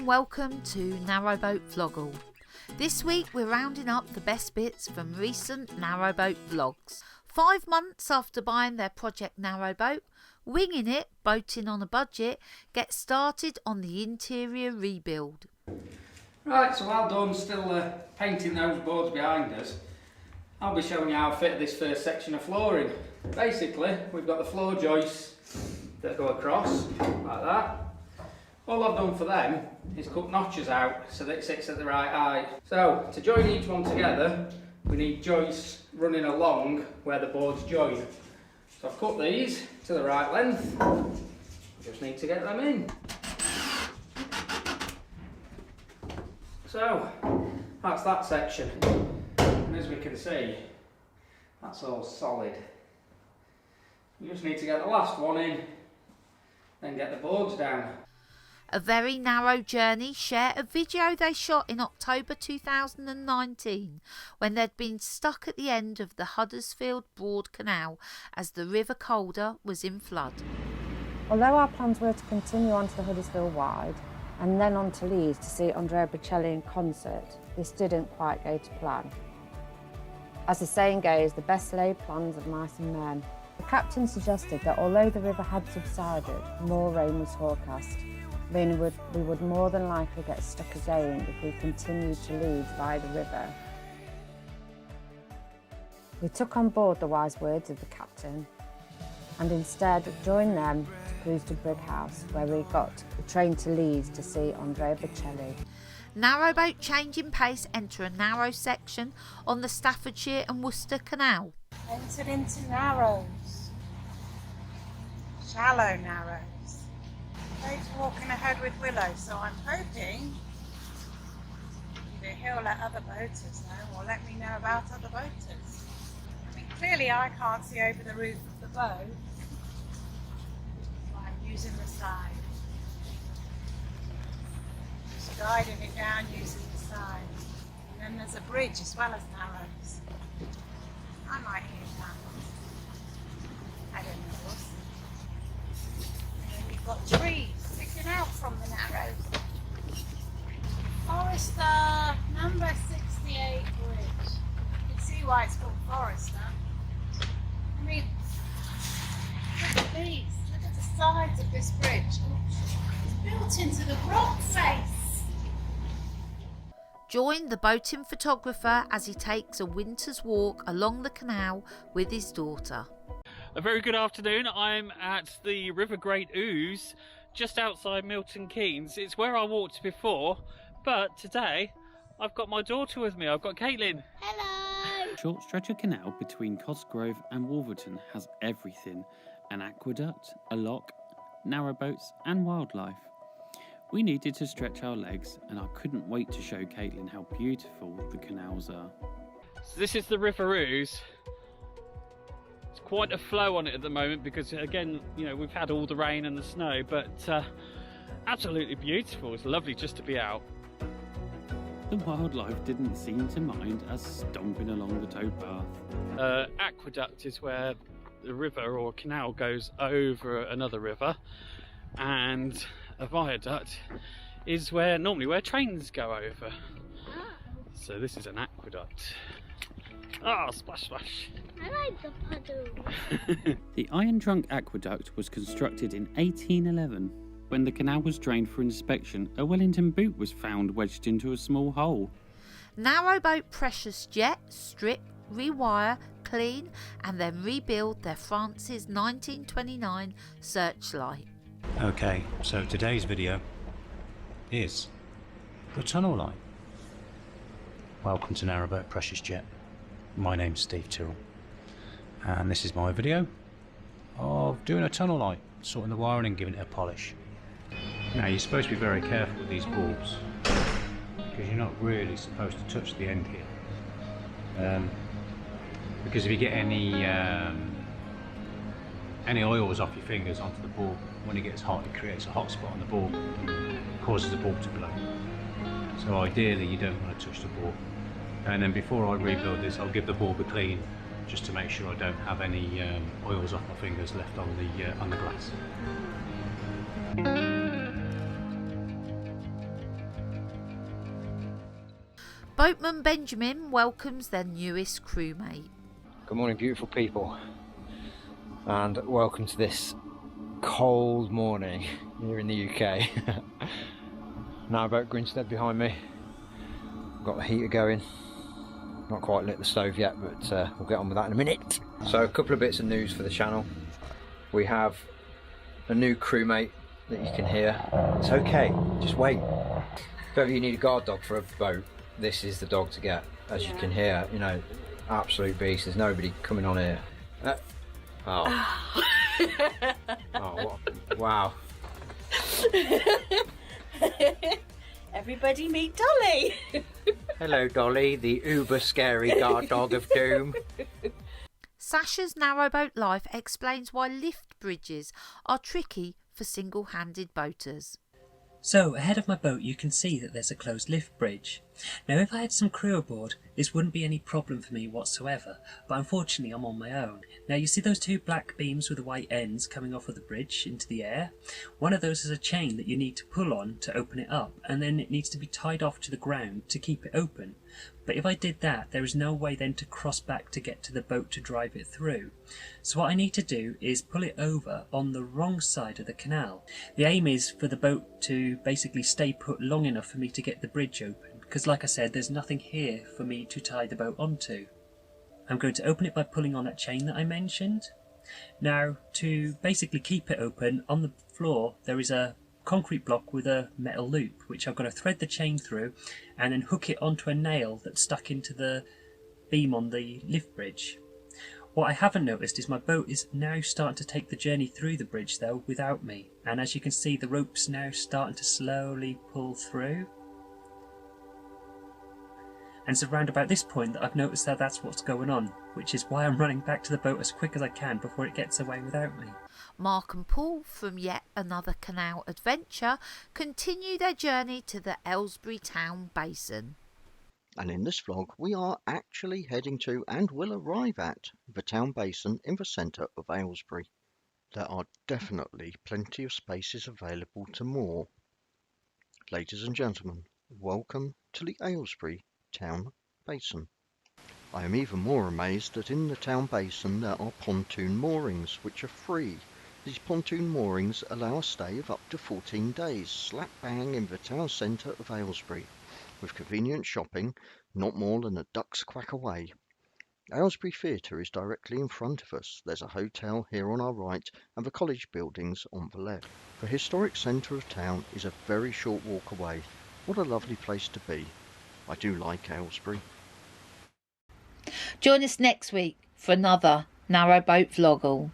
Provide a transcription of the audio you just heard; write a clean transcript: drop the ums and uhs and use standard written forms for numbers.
and welcome to Narrowboat Vloggl. This week we're rounding up the best bits from recent narrowboat vlogs. 5 months after buying their project narrowboat, Winging It, boating on a budget, gets started on the interior rebuild. Right, so while Dawn's still painting those boards behind us, I'll be showing you how to fit this first section of flooring. Basically, we've got the floor joists that go across, like that. All I've done for them is cut notches out so that it sits at the right height. So, to join each one together, we need joists running along where the boards join. So I've cut these to the right length, just need to get them in. So, that's that section, and as we can see, that's all solid. You just need to get the last one in, then get the boards down. A Very Narrow Journey share a video they shot in October 2019 when they'd been stuck at the end of the Huddersfield Broad Canal as the River Calder was in flood. Although our plans were to continue on to the Huddersfield Wide and then on to Leeds to see Andrea Bocelli in concert, this didn't quite go to plan. As the saying goes, the best laid plans of mice and men. The captain suggested that although the river had subsided, more rain was forecast, meaning we would more than likely get stuck again if we continued to Leeds via the river. We took on board the wise words of the captain and instead joined them to cruise to Brighouse, where we got the train to Leeds to see Andrea Bocelli. Narrowboat changing pace enter a narrow section on the Staffordshire and Worcester Canal. Entered into narrows, shallow narrows. Dave's walking ahead with Willow, so I'm hoping either he'll let other boaters know or let me know about other boaters. I mean, clearly I can't see over the roof of the boat, so I'm using the side. Just guiding it down using the side. And then there's a bridge as well as narrows. I might hear that. I don't know. And then we've got trees sticking out from the narrows. Forester, number 68 bridge. You can see why it's called Forester. I mean, look at these. Look at the sides of this bridge. It's built into the rock face. Join the boating photographer as he takes a winter's walk along the canal with his daughter. A very good afternoon. I'm at the River Great Ouse, just outside Milton Keynes. It's where I walked before, but today I've got my daughter with me. I've got Caitlin. Hello! A short stretch of canal between Cosgrove and Wolverton has everything: an aqueduct, a lock, narrowboats and wildlife. We needed to stretch our legs, and I couldn't wait to show Caitlin how beautiful the canals are. So this is the River Ouse. It's quite a flow on it at the moment because, again, you know, we've had all the rain and the snow, but absolutely beautiful. It's lovely just to be out. The wildlife didn't seem to mind us stomping along the towpath. Aqueduct is where the river or canal goes over another river, and a viaduct is normally where trains go over. So this is an aqueduct. Ah, splash splash. I like the puddle. The Iron Trunk Aqueduct was constructed in 1811. When the canal was drained for inspection, a Wellington boot was found wedged into a small hole. Narrowboat precious jet, strip, rewire, clean and then rebuild their France's 1929 Searchlight. Okay, so today's video is the tunnel light. Welcome to Narrowboat Precious Jet. My name's Steve Tyrrell, and this is my video of doing a tunnel light, sorting the wiring and giving it a polish. Now you're supposed to be very careful with these bulbs because you're not really supposed to touch the end here, because if you get any oils off your fingers onto the bulb, when it gets hot it creates a hot spot on the bulb, causes the bulb to blow. So ideally you don't want to touch the bulb. And then before I rebuild this, I'll give the bulb a clean, just to make sure I don't have any oils off my fingers left on the glass. Boatman Benjamin welcomes their newest crewmate. Good morning, beautiful people, and welcome to this cold morning here in the UK. Narrowboat Grinstead behind me. Got the heater going. Not quite lit the stove yet, but we'll get on with that in a minute. So a couple of bits of news for the channel. We have a new crewmate that you can hear. It's okay, just wait. If ever you need a guard dog for a boat, this is the dog to get. As you can hear, you know, absolute beast. There's nobody coming on here. Oh. Oh, wow. Everybody meet Dolly. Hello, Dolly, the uber scary guard dog of doom. Sasha's narrowboat life explains why lift bridges are tricky for single-handed boaters. So, ahead of my boat you can see that there's a closed lift bridge. Now if I had some crew aboard, this wouldn't be any problem for me whatsoever, but unfortunately I'm on my own. Now you see those two black beams with the white ends coming off of the bridge into the air? One of those is a chain that you need to pull on to open it up, and then it needs to be tied off to the ground to keep it open. But if I did that, there is no way then to cross back to get to the boat to drive it through. So what I need to do is pull it over on the wrong side of the canal. The aim is for the boat to basically stay put long enough for me to get the bridge open, because like I said, there's nothing here for me to tie the boat onto. I'm going to open it by pulling on that chain that I mentioned. Now, to basically keep it open, on the floor there is a concrete block with a metal loop, which I've got to thread the chain through and then hook it onto a nail that's stuck into the beam on the lift bridge. What I haven't noticed is my boat is now starting to take the journey through the bridge though without me, and as you can see the rope's now starting to slowly pull through. And it's around about this point that I've noticed that that's what's going on, which is why I'm running back to the boat as quick as I can before it gets away without me. Mark and Paul from yet another canal adventure continue their journey to the Aylesbury town basin. And in this vlog we are actually heading to and will arrive at the town basin in the centre of Aylesbury. There are definitely plenty of spaces available to moor. Ladies and gentlemen, welcome to the Aylesbury town basin. I am even more amazed that in the town basin there are pontoon moorings which are free. These pontoon moorings allow a stay of up to 14 days, slap bang in the town centre of Aylesbury, with convenient shopping not more than a duck's quack away. Aylesbury Theatre is directly in front of us. There's a hotel here on our right and the college buildings on the left. The historic centre of town is a very short walk away. What a lovely place to be. I do like Aylesbury. Join us next week for another Narrowboat Vloggl.